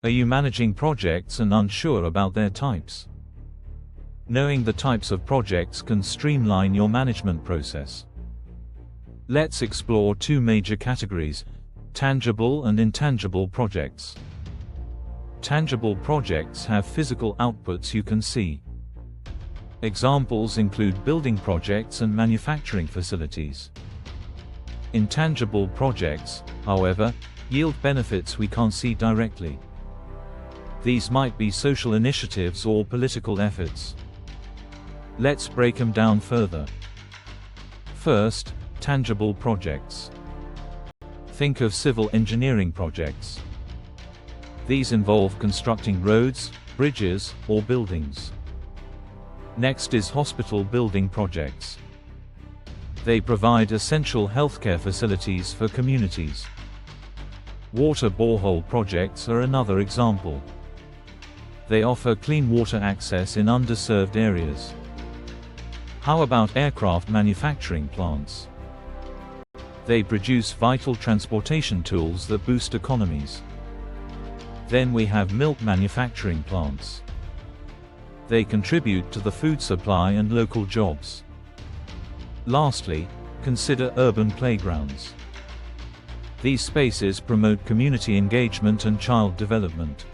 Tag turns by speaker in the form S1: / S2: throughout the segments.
S1: Are you managing projects and unsure about their types? Knowing the types of projects can streamline your management process. Let's explore two major categories: tangible and intangible projects. Tangible projects have physical outputs you can see. Examples include building projects and manufacturing facilities. Intangible projects, however, yield benefits we can't see directly. These might be social initiatives or political efforts. Let's break them down further. First, tangible projects. Think of civil engineering projects. These involve constructing roads, bridges, or buildings. Next is hospital building projects. They provide essential healthcare facilities for communities. Water borehole projects are another example. They offer clean water access in underserved areas. How about aircraft manufacturing plants? They produce vital transportation tools that boost economies. Then we have milk manufacturing plants. They contribute to the food supply and local jobs. Lastly, consider urban playgrounds. These spaces promote community engagement and child development.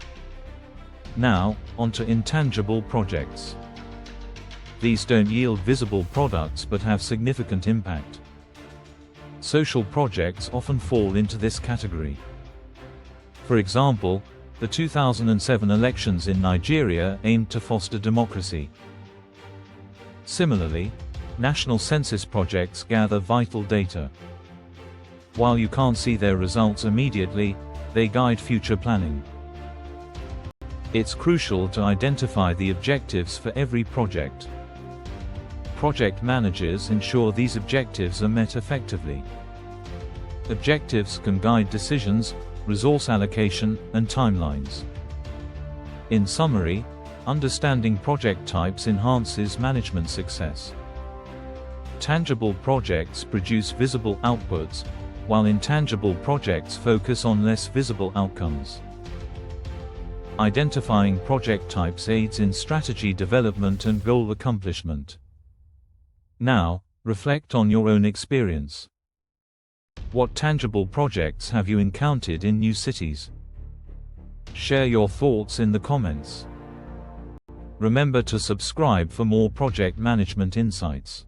S1: Now, onto intangible projects. These don't yield visible products but have significant impact. Social projects often fall into this category. For example, the 2007 elections in Nigeria aimed to foster democracy. Similarly, national census projects gather vital data. While you can't see their results immediately, they guide future planning. It's crucial to identify the objectives for every project. Project managers ensure these objectives are met effectively. Objectives can guide decisions, resource allocation, and timelines. In summary, understanding project types enhances management success. Tangible projects produce visible outputs, while intangible projects focus on less visible outcomes. Identifying project types aids in strategy development and goal accomplishment. Now, reflect on your own experience. What tangible projects have you encountered in new cities? Share your thoughts in the comments. Remember to subscribe for more project management insights.